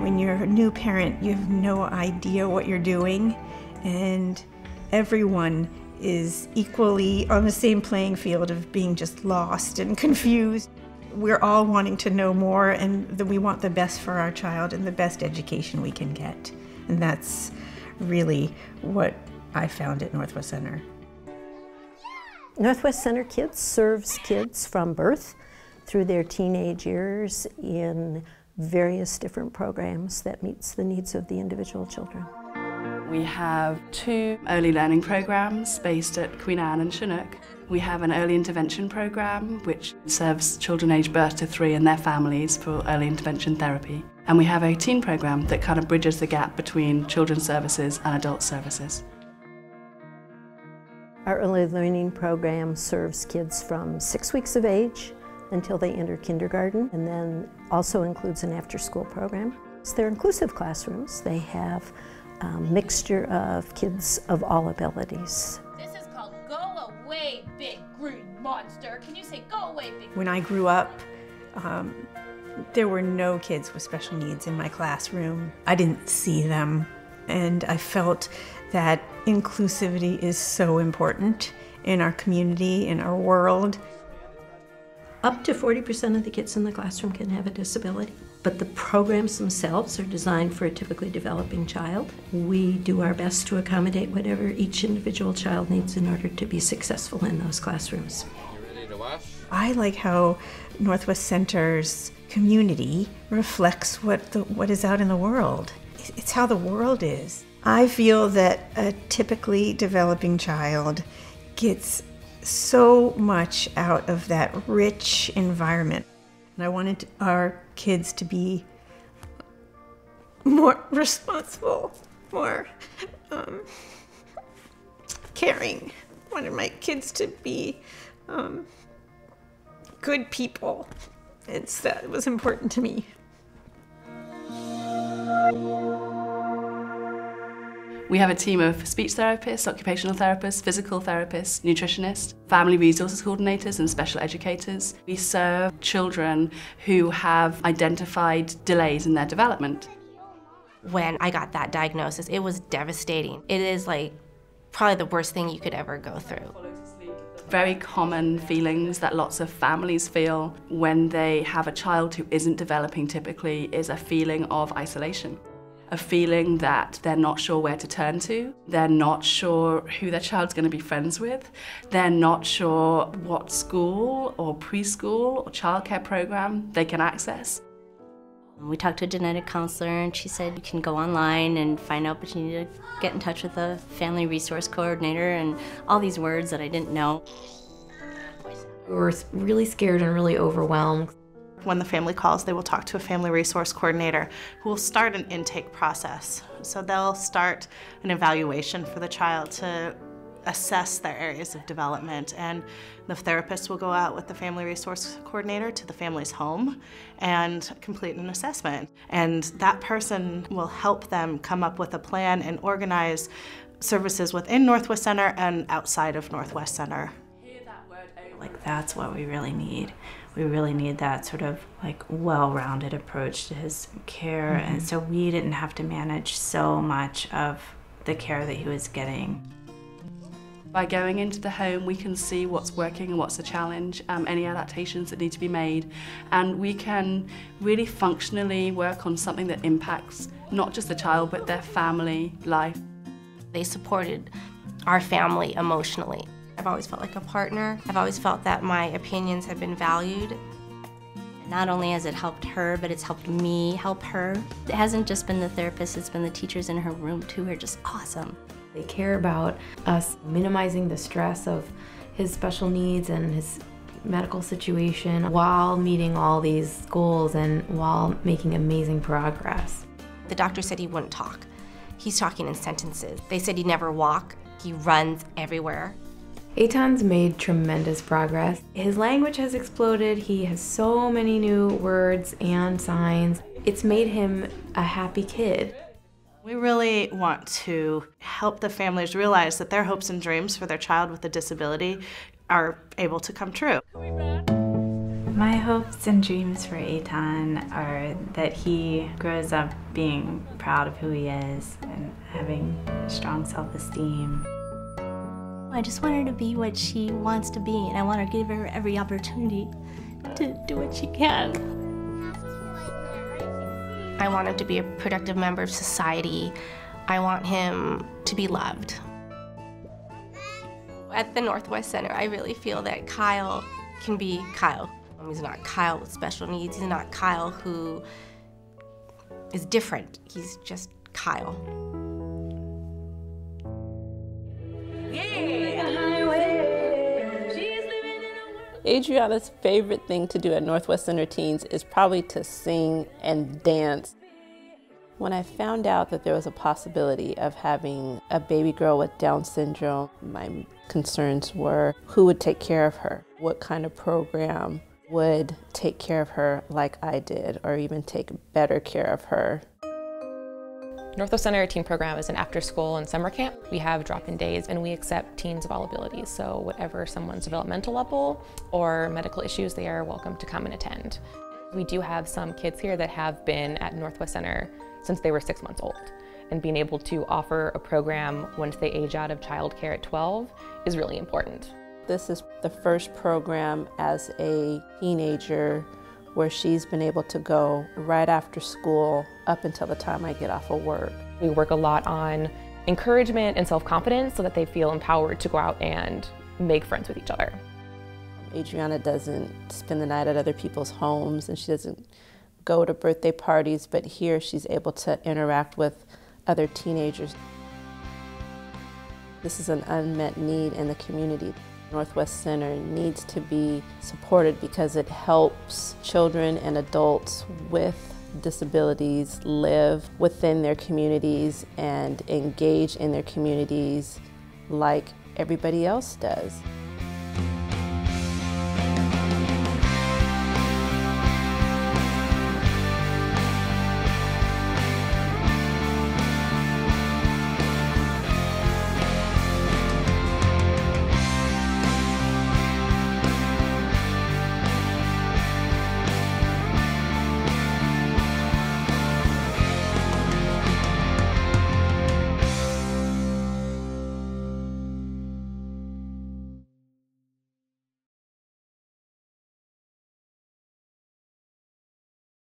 When you're a new parent, you have no idea what you're doing, and everyone is equally on the same playing field of being just lost and confused. We're all wanting to know more, and we want the best for our child and the best education we can get. And that's really what I found at Northwest Center. Northwest Center Kids serves kids from birth through their teenage years in various different programs that meets the needs of the individual children. We have 2 early learning programs based at Queen Anne and Chinook. We have an early intervention program which serves children aged birth to 3 and their families for early intervention therapy. And we have a teen program that kind of bridges the gap between children's services and adult services. Our early learning program serves kids from 6 weeks of age until they enter kindergarten, and then also includes an after-school program. So they're inclusive classrooms. They have a mixture of kids of all abilities. This is called Go Away, Big Green Monster. Can you say go away, big green? When I grew up, there were no kids with special needs in my classroom. I didn't see them, and I felt that inclusivity is so important in our community, in our world. Up to 40% of the kids in the classroom can have a disability, but the programs themselves are designed for a typically developing child. We do our best to accommodate whatever each individual child needs in order to be successful in those classrooms. You ready to wash? I like how Northwest Center's community reflects what is out in the world. It's how the world is. I feel that a typically developing child gets so much out of that rich environment. And I wanted our kids to be more responsible, more caring. I wanted my kids to be good people. That was important to me. We have a team of speech therapists, occupational therapists, physical therapists, nutritionists, family resources coordinators and special educators. We serve children who have identified delays in their development. When I got that diagnosis, it was devastating. It is like probably the worst thing you could ever go through. Very common feelings that lots of families feel when they have a child who isn't developing typically is a feeling of isolation. A feeling that they're not sure where to turn to, they're not sure who their child's going to be friends with, they're not sure what school or preschool or childcare program they can access. We talked to a genetic counselor and she said you can go online and find out, but you need to get in touch with a family resource coordinator and all these words that I didn't know. We were really scared and really overwhelmed. When the family calls, they will talk to a family resource coordinator who will start an intake process. So they'll start an evaluation for the child to assess their areas of development, and the therapist will go out with the family resource coordinator to the family's home and complete an assessment. And that person will help them come up with a plan and organize services within Northwest Center and outside of Northwest Center. Like, that's what we really need. We really need that sort of like well-rounded approach to his care, and so we didn't have to manage so much of the care that he was getting. By going into the home, we can see what's working and what's a challenge, any adaptations that need to be made, and we can really functionally work on something that impacts not just the child, but their family life. They supported our family emotionally. I've always felt like a partner. I've always felt that my opinions have been valued. Not only has it helped her, but it's helped me help her. It hasn't just been the therapist, it's been the teachers in her room too, who are just awesome. They care about us minimizing the stress of his special needs and his medical situation while meeting all these goals and while making amazing progress. The doctor said he wouldn't talk. He's talking in sentences. They said he'd never walk. He runs everywhere. Eitan's made tremendous progress. His language has exploded. He has so many new words and signs. It's made him a happy kid. We really want to help the families realize that their hopes and dreams for their child with a disability are able to come true. My hopes and dreams for Eitan are that he grows up being proud of who he is and having strong self-esteem. I just want her to be what she wants to be, and I want to give her every opportunity to do what she can. I want him to be a productive member of society. I want him to be loved. At the Northwest Center, I really feel that Kyle can be Kyle. He's not Kyle with special needs. He's not Kyle who is different. He's just Kyle. Adriana's favorite thing to do at Northwest Center Teens is probably to sing and dance. When I found out that there was a possibility of having a baby girl with Down syndrome, my concerns were who would take care of her? What kind of program would take care of her like I did, or even take better care of her? Northwest Center Teen Program is an after-school and summer camp. We have drop-in days and we accept teens of all abilities, so whatever someone's developmental level or medical issues, they are welcome to come and attend. We do have some kids here that have been at Northwest Center since they were 6 months old, and being able to offer a program once they age out of childcare at 12 is really important. This is the first program as a teenager where she's been able to go right after school up until the time I get off of work. We work a lot on encouragement and self-confidence so that they feel empowered to go out and make friends with each other. Adriana doesn't spend the night at other people's homes, and she doesn't go to birthday parties, but here she's able to interact with other teenagers. This is an unmet need in the community. Northwest Center needs to be supported because it helps children and adults with disabilities live within their communities and engage in their communities like everybody else does.